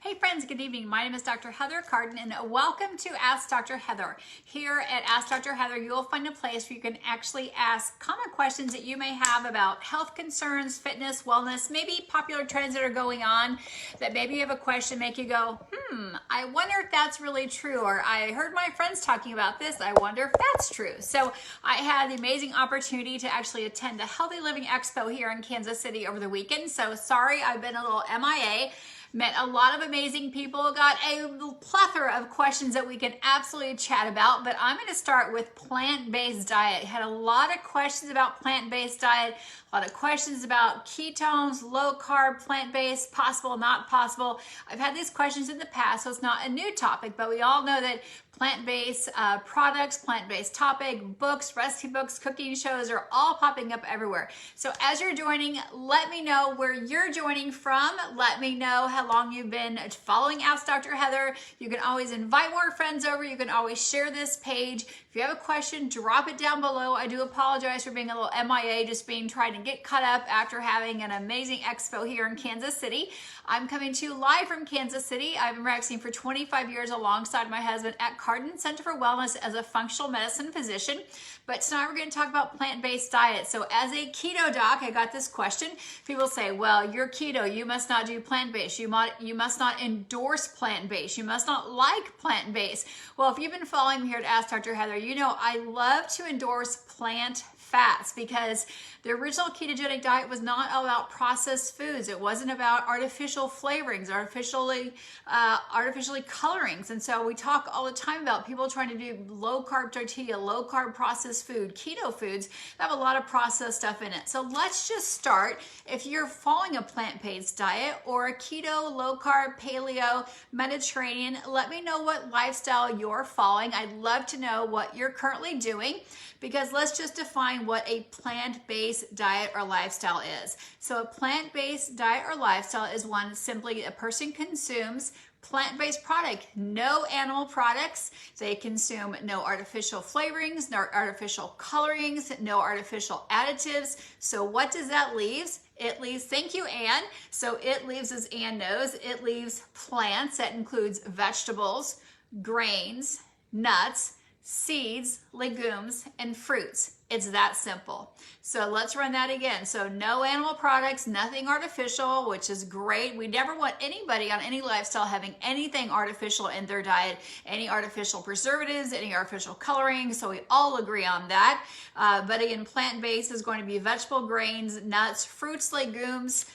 Hey friends, good evening. My name is Dr. Heather Cardin and welcome to Ask Dr. Heather. Here at Ask Dr. Heather, you will find a place where you can actually ask common questions that you may have about health concerns, fitness, wellness, maybe popular trends that are going on that maybe you have a question make you go, I wonder if that's really true, or I heard my friends talking about this, I wonder if that's true. So I had the amazing opportunity to actually attend the Healthy Living Expo here in Kansas City over the weekend. So sorry I've been a little MIA. Met a lot of amazing people, got a plethora of questions that we can absolutely chat about, but I'm going to start with plant-based diet. Had a lot of questions about plant-based diet, a lot of questions about ketones, low carb, plant-based, possible, not possible. I've had these questions in the past, so it's not a new topic, but we all know that plant-based products, plant-based topic, books, recipe books, cooking shows are all popping up everywhere. So as you're joining, let me know where you're joining from. Let me know how long you've been following Ask Dr. Heather. You can always invite more friends over. You can always share this page. If you have a question, drop it down below. I do apologize for being a little MIA, just trying to get caught up after having an amazing expo here in Kansas City. I'm coming to you live from Kansas City. I've been practicing for 25 years alongside my husband at Cardin Center for Wellness as a functional medicine physician. But tonight we're going to talk about plant-based diet. So as a keto doc, I got this question. People say, well, you're keto. You must not do plant-based. You must not endorse plant-based. You must not like plant-based. Well, if you've been following me here at Ask Dr. Heather, you know I love to endorse plant fats because the original ketogenic diet was not all about processed foods. It wasn't about artificial flavorings, artificially colorings. And so we talk all the time about people trying to do low carb tortilla, low carb processed food, keto foods that have a lot of processed stuff in it. So let's just start. If you're following a plant-based diet or a keto, low carb, paleo, Mediterranean, let me know what lifestyle you're following. I'd love to know what you're currently doing, because let's just define what a plant-based diet or lifestyle is. So a plant-based diet or lifestyle is one simply a person consumes plant-based product, no animal products. They consume no artificial flavorings, no artificial colorings, no artificial additives. So what does that leave? It leaves, thank you, Anne. So it leaves, as Anne knows, it leaves plants. That includes vegetables, grains, nuts, seeds, legumes, and fruits. It's that simple. So let's run that again. So no animal products, nothing artificial, which is great. We never want anybody on any lifestyle having anything artificial in their diet, any artificial preservatives, any artificial coloring. So we all agree on that. But again, plant-based is going to be vegetable, grains, nuts, fruits, legumes,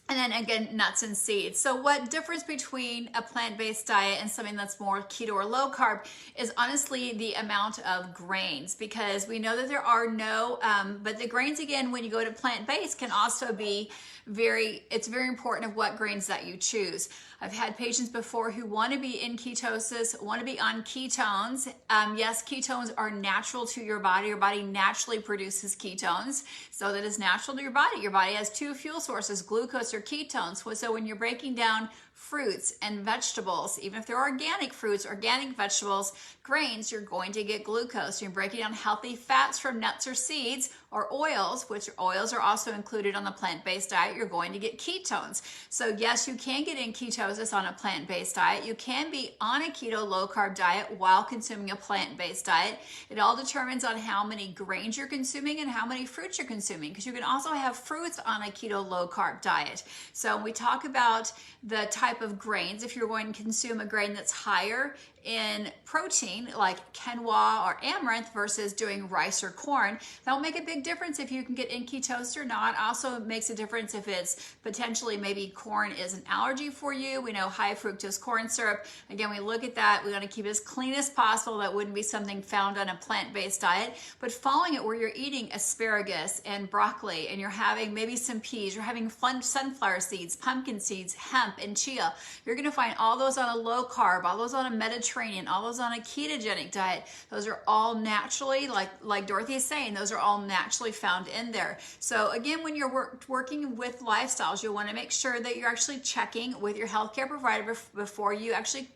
and then again, nuts and seeds. So what difference between a plant-based diet and something that's more keto or low carb is honestly the amount of grains, because we know that there are no, but the grains, again, when you go to plant-based can also be it's very important of what grains that you choose. I've had patients before who want to be in ketosis, want to be on ketones. Yes, ketones are natural to your body. Your body naturally produces ketones. So that is natural to your body. Your body has two fuel sources, glucose or ketones. So when you're breaking down fruits and vegetables, even if they're organic fruits, organic vegetables, grains, you're going to get glucose. You're breaking down healthy fats from nuts or seeds or oils, which oils are also included on the plant-based diet, you're going to get ketones. So yes, you can get in ketosis on a plant-based diet. You can be on a keto low carb diet while consuming a plant-based diet. It all determines on how many grains you're consuming and how many fruits you're consuming, because you can also have fruits on a keto low carb diet. So when we talk about the type of grains, if you're going to consume a grain that's higher in protein like quinoa or amaranth versus doing rice or corn, that'll make a big difference if you can get in ketosis or not. Also makes a difference if it's potentially maybe corn is an allergy for you. We know high fructose corn syrup, again, we look at that, we want to keep it as clean as possible. That wouldn't be something found on a plant-based diet, but following it where you're eating asparagus and broccoli and you're having maybe some peas, you're having sunflower seeds, pumpkin seeds, hemp, and chia, you're going to find all those on a low carb, all those on a Mediterranean, all those on a ketogenic diet. Those are all naturally, like Dorothy is saying, those are all naturally found in there. So again, when you're working with lifestyles, you'll want to make sure that you're actually checking with your healthcare provider before you actually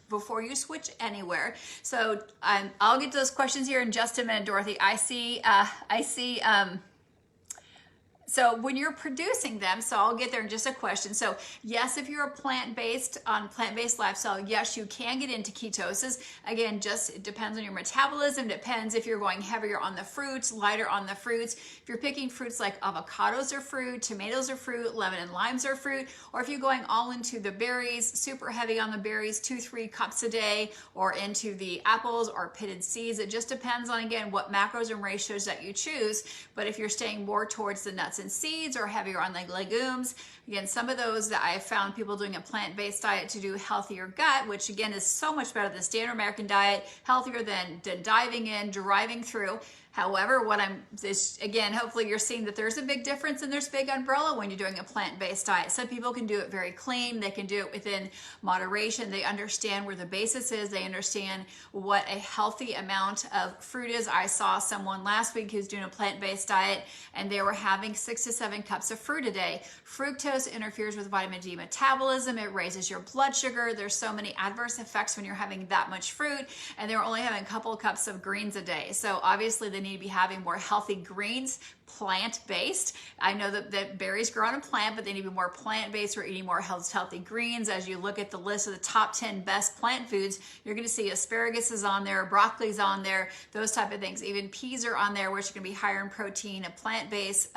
before you switch anywhere. So I'll get to those questions here in just a minute, Dorothy. I see So when you're producing them, so I'll get there in just a question. So yes, if you're a plant-based lifestyle, yes, you can get into ketosis. Again, just it depends on your metabolism, depends if you're going heavier on the fruits, lighter on the fruits. If you're picking fruits like avocados are fruit, tomatoes are fruit, lemon and limes are fruit, or if you're going all into the berries, super heavy on the berries, 2-3 cups a day, or into the apples or pitted seeds. It just depends on, again, what macros and ratios that you choose. But if you're staying more towards the nuts and seeds or heavier on the legumes, again, some of those that I have found people doing a plant-based diet to do healthier gut, which again is so much better than the standard American diet, healthier than diving in, driving through. However, again, hopefully you're seeing that there's a big difference and there's a big umbrella when you're doing a plant-based diet. Some people can do it very clean. They can do it within moderation. They understand where the basis is. They understand what a healthy amount of fruit is. I saw someone last week who's doing a plant-based diet and they were having 6 to 7 cups of fruit a day. Fructose interferes with vitamin D metabolism. It raises your blood sugar. There's so many adverse effects when you're having that much fruit, and they were only having a couple cups of greens a day. So obviously they need to be having more healthy greens, plant-based. I know that berries grow on a plant, but they need to be more plant-based. We're eating more healthy greens. As you look at the list of the top 10 best plant foods, you're going to see asparagus is on there, broccoli's on there, those type of things. Even peas are on there, which are going to be higher in protein. A plant-based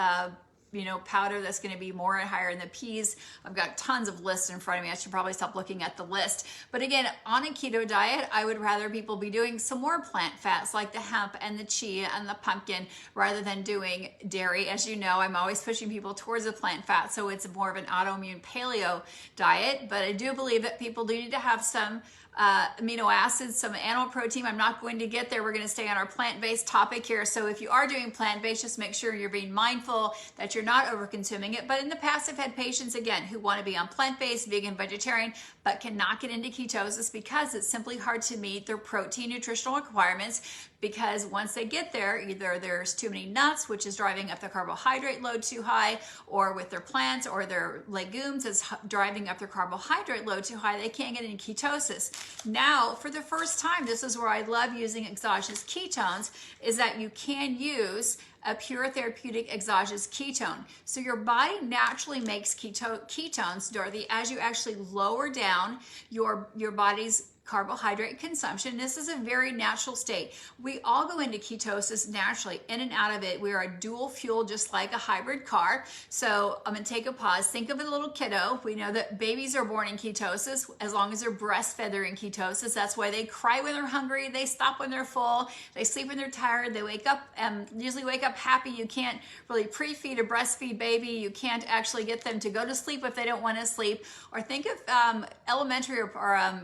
powder that's going to be more and higher in the peas. I've got tons of lists in front of me. I should probably stop looking at the list. But again, on a keto diet, I would rather people be doing some more plant fats like the hemp and the chia and the pumpkin rather than doing dairy. As you know, I'm always pushing people towards the plant fat, so it's more of an autoimmune paleo diet. But I do believe that people do need to have some amino acids, some animal protein. I'm not going to get there. We're going to stay on our plant-based topic here. So if you are doing plant-based, just make sure you're being mindful that you're not over consuming it. But in the past, I've had patients, again, who want to be on plant-based, vegan, vegetarian, but cannot get into ketosis because it's simply hard to meet their protein nutritional requirements, because once they get there, either there's too many nuts, which is driving up the carbohydrate load too high, or with their plants or their legumes is driving up their carbohydrate load too high, they can't get into ketosis. Now, for the first time, this is where I love using exogenous ketones, is that you can use a pure therapeutic exogenous ketone. So your body naturally makes ketones, Dorothy, as you actually lower down your body's carbohydrate consumption. This is a very natural state. We all go into ketosis naturally, in and out of it. We are a dual fuel, just like a hybrid car. So I'm going to take a pause. Think of a little kiddo. We know that babies are born in ketosis. As long as they're breastfed, they're in ketosis. That's why they cry when they're hungry. They stop when they're full. They sleep when they're tired. They wake up and usually wake up happy. You can't really pre-feed a breastfeed baby. You can't actually get them to go to sleep if they don't want to sleep. Or think of elementary or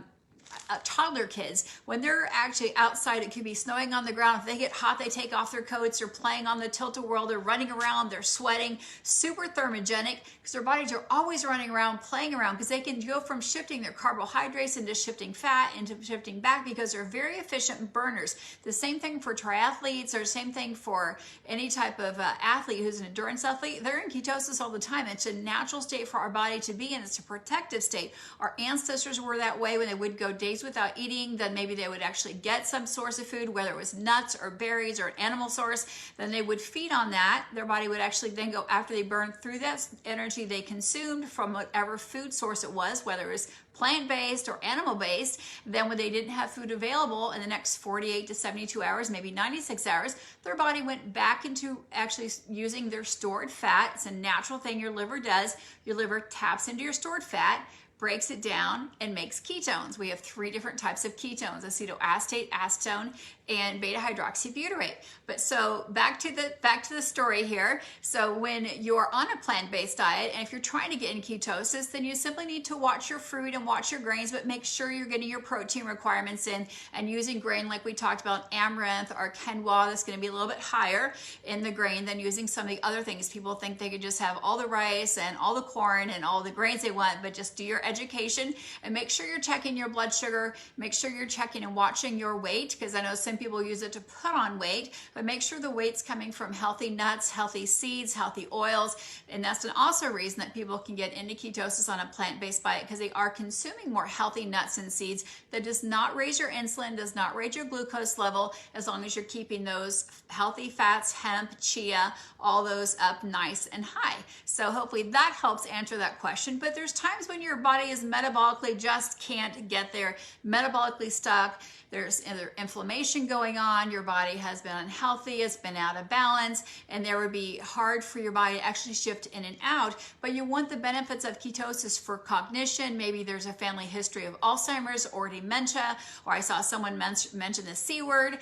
toddler kids, when they're actually outside, it could be snowing on the ground. If they get hot, they take off their coats. They're playing on the tilt-a-whirl. They're running around. They're sweating, super thermogenic, because their bodies are always running around, playing around, because they can go from shifting their carbohydrates into shifting fat, into shifting back, because they're very efficient burners. The same thing for triathletes, or the same thing for any type of athlete who's an endurance athlete. They're in ketosis all the time. It's a natural state for our body to be in. It's a protective state. Our ancestors were that way. When they would go days without eating, then maybe they would actually get some source of food, whether it was nuts or berries or an animal source, then they would feed on that. Their body would actually then go, after they burned through that energy they consumed from whatever food source it was, whether it was plant-based or animal-based, then when they didn't have food available in the next 48 to 72 hours, maybe 96 hours, their body went back into actually using their stored fat. It's a natural thing your liver does. Your liver taps into your stored fat, breaks it down, and makes ketones. We have 3 different types of ketones: acetoacetate, acetone, and beta-hydroxybutyrate. But so back to the story here. So when you're on a plant-based diet, and if you're trying to get in ketosis, then you simply need to watch your fruit and watch your grains, but make sure you're getting your protein requirements in, and using grain like we talked about, amaranth or quinoa, that's going to be a little bit higher in the grain than using some of the other things. People think they could just have all the rice and all the corn and all the grains they want, but just do your education and make sure you're checking your blood sugar, make sure you're checking and watching your weight, because I know some people use it to put on weight, but make sure the weight's coming from healthy nuts, healthy seeds, healthy oils. And that's also a reason that people can get into ketosis on a plant-based diet, because they are consuming more healthy nuts and seeds. That does not raise your insulin, does not raise your glucose level, as long as you're keeping those healthy fats, hemp, chia, all those up nice and high. So hopefully that helps answer that question. But there's times when your body is metabolically just can't get there, metabolically stuck. There's inflammation going on, your body has been unhealthy, it's been out of balance, and there would be hard for your body to actually shift in and out. But you want the benefits of ketosis for cognition. Maybe there's a family history of Alzheimer's or dementia, or I saw someone mention the C word.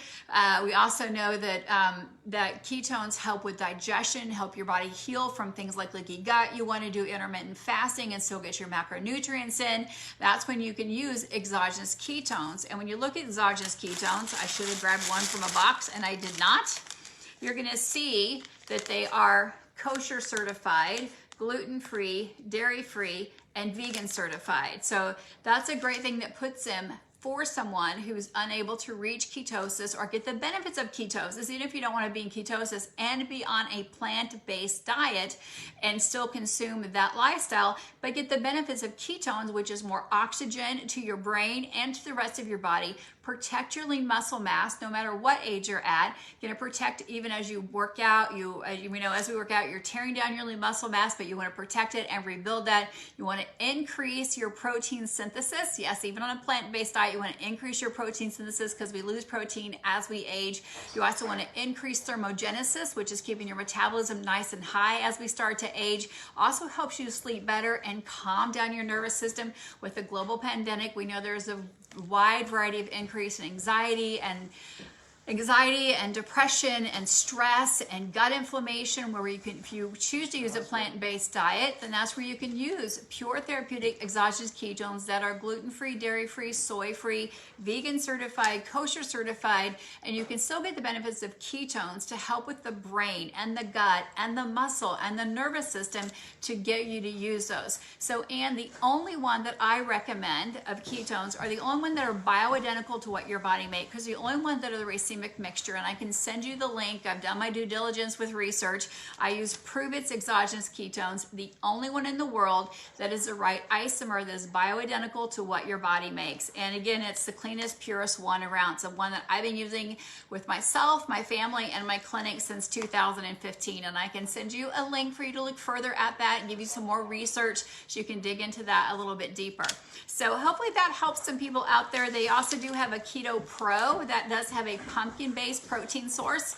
We also know that that ketones help with digestion, help your body heal from things like leaky gut. You want to do intermittent fasting and still get your macronutrients in. That's when you can use exogenous ketones. And when you look at exogenous ketones, I should have grabbed one from a box and I did not. You're going to see that they are kosher certified, gluten-free, dairy-free, and vegan certified. So that's a great thing that puts them for someone who's unable to reach ketosis or get the benefits of ketosis, even if you don't want to be in ketosis, and be on a plant-based diet and still consume that lifestyle, but get the benefits of ketones, which is more oxygen to your brain and to the rest of your body. Protect your lean muscle mass no matter what age you're at. You're going to protect even as you work out. As we work out, you're tearing down your lean muscle mass, but you want to protect it and rebuild that. You want to increase your protein synthesis. Yes, even on a plant-based diet, you want to increase your protein synthesis because we lose protein as we age. You also want to increase thermogenesis, which is keeping your metabolism nice and high as we start to age. Also helps you sleep better and calm down your nervous system. With the global pandemic, we know there's a wide variety of increase in anxiety and depression and stress and gut inflammation, where you can, if you choose to use a plant-based diet, then that's where you can use pure therapeutic exogenous ketones that are gluten-free, dairy-free, soy-free, vegan certified, kosher certified, and you can still get the benefits of ketones to help with the brain and the gut and the muscle and the nervous system to get you to use those. So, and the only one that I recommend of ketones are the only one that are bioidentical to what your body makes, because the only one that are the racemic mixture, and I can send you the link. I've done my due diligence with research. I use Pruvit's exogenous ketones, the only one in the world that is the right isomer that is bioidentical to what your body makes. And again, it's the cleanest, purest one around. It's the one that I've been using with myself, my family, and my clinic since 2015. And I can send you a link for you to look further at that and give you some more research so you can dig into that a little bit deeper. So hopefully that helps some people out there. They also do have a Keto Pro that does have a pumpkin-based protein source.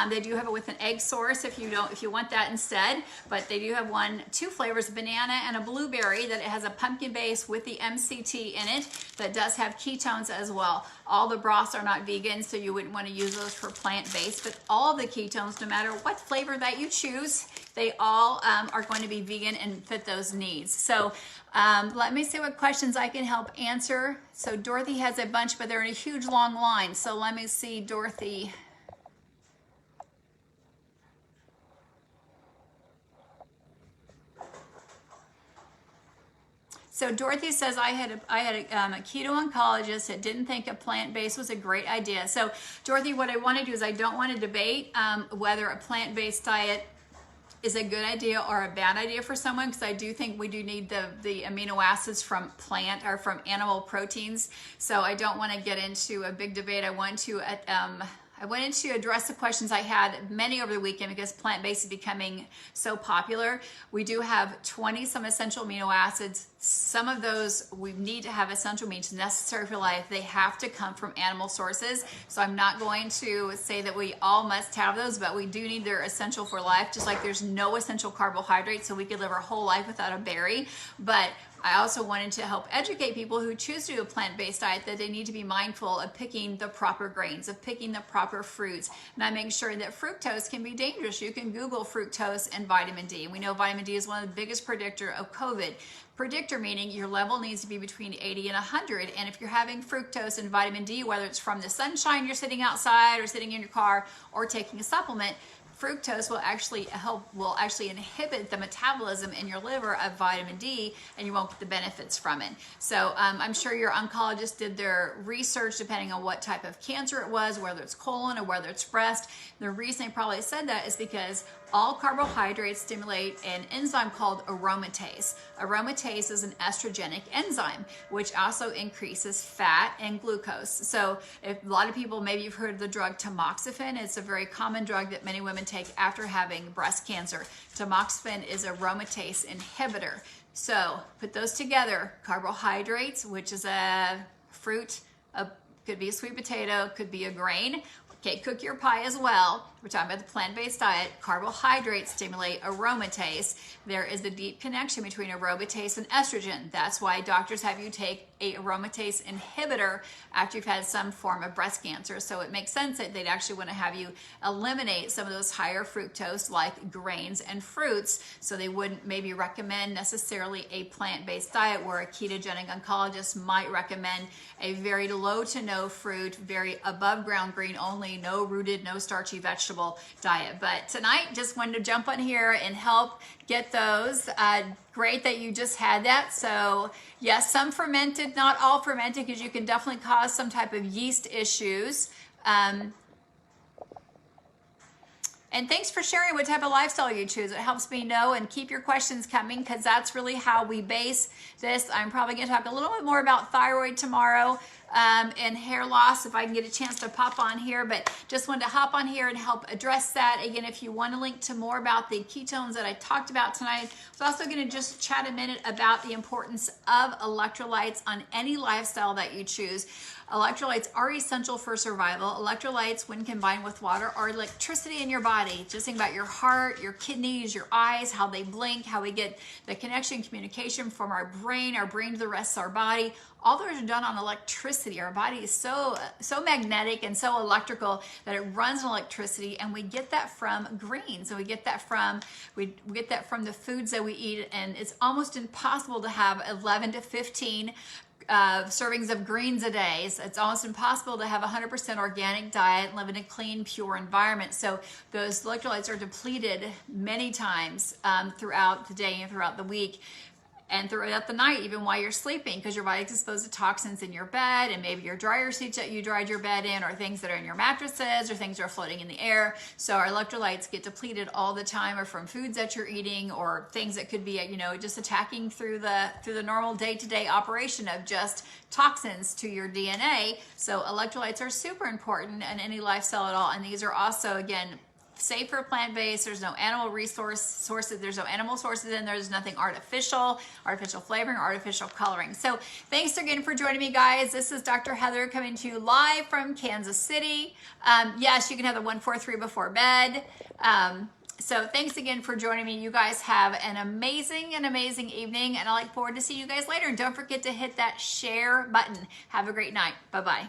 They do have it with an egg source if you want that instead. But they do have two flavors, banana and a blueberry, that it has a pumpkin base with the MCT in it that does have ketones as well. All the broths are not vegan, so you wouldn't want to use those for plant-based, but all of the ketones, no matter what flavor that you choose, they all are going to be vegan and fit those needs. So let me see what questions I can help answer. So Dorothy has a bunch, but they're in a huge long line. So let me see, Dorothy. So Dorothy says, I had a keto oncologist that didn't think a plant-based was a great idea. So Dorothy, what I want to do is I don't want to debate whether a plant-based diet is a good idea or a bad idea for someone, because I do think we do need the amino acids from plant or from animal proteins. So I don't want to get into a big debate. I wanted to address the questions I had many over the weekend because plant-based is becoming so popular. We do have 20 some essential amino acids. Some of those we need to have essential means necessary for life. They have to come from animal sources. So I'm not going to say that we all must have those, but we do need their essential for life, just like there's no essential carbohydrates, so we could live our whole life without a berry. But I also wanted to help educate people who choose to do a plant-based diet that they need to be mindful of picking the proper grains, of picking the proper fruits. And I make sure that fructose can be dangerous. You can Google fructose and vitamin D. And we know vitamin D is one of the biggest predictor of COVID. Predictor meaning your level needs to be between 80 and 100. And if you're having fructose and vitamin D, whether it's from the sunshine you're sitting outside or sitting in your car or taking a supplement, fructose will actually inhibit the metabolism in your liver of vitamin D, and you won't get the benefits from it. So I'm sure your oncologist did their research depending on what type of cancer it was, whether it's colon or whether it's breast. The reason they probably said that is because all carbohydrates stimulate an enzyme called aromatase. Aromatase is an estrogenic enzyme, which also increases fat and glucose. So if a lot of people, maybe you've heard of the drug tamoxifen. It's a very common drug that many women take after having breast cancer. Tamoxifen is a aromatase inhibitor. So put those together, carbohydrates, which is a fruit, could be a sweet potato, could be a grain. Okay, cook your pie as well. We're talking about the plant-based diet. Carbohydrates stimulate aromatase. There is a deep connection between aromatase and estrogen. That's why doctors have you take a aromatase inhibitor after you've had some form of breast cancer. So it makes sense that they'd actually want to have you eliminate some of those higher fructose like grains and fruits. So they wouldn't maybe recommend necessarily a plant-based diet, where a ketogenic oncologist might recommend a very low to no fruit, very above ground green only, no rooted, no starchy vegetable diet. But tonight, just wanted to jump on here and help get those. Great that you just had that. So yes, some fermented, not all fermented, because you can definitely cause some type of yeast issues. And thanks for sharing what type of lifestyle you choose. It helps me know, and keep your questions coming, because that's really how we base this. I'm probably going to talk a little bit more about thyroid tomorrow and hair loss if I can get a chance to pop on here, but just wanted to hop on here and help address that. Again, if you want to link to more about the ketones that I talked about tonight, I was also going to just chat a minute about the importance of electrolytes on any lifestyle that you choose. Electrolytes are essential for survival. Electrolytes, when combined with water, are electricity in your body. Just think about your heart, your kidneys, your eyes, how they blink, how we get the connection, communication from our brain to the rest of our body. All those are done on electricity. Our body is so magnetic and so electrical that it runs on electricity, and we get that from greens. So we get that from the foods that we eat, and it's almost impossible to have 11 to 15 servings of greens a day. So it's almost impossible to have a 100% organic diet and live in a clean, pure environment. So those electrolytes are depleted many times throughout the day and throughout the week, and throughout the night, even while you're sleeping, because your body's exposed to toxins in your bed, and maybe your dryer sheets that you dried your bed in, or things that are in your mattresses, or things that are floating in the air. So our electrolytes get depleted all the time, or from foods that you're eating, or things that could be, just attacking through the normal day-to-day operation of just toxins to your DNA. So electrolytes are super important in any lifestyle at all, and these are also, again, safe for plant-based. There's no animal sources. There's no animal sources in there. There's nothing artificial flavoring, artificial coloring. So thanks again for joining me, guys. This is Dr. Heather coming to you live from Kansas City. Yes, you can have the 143 before bed. So thanks again for joining me. You guys have an amazing evening, and I look forward to seeing you guys later. And don't forget to hit that share button. Have a great night. Bye-bye.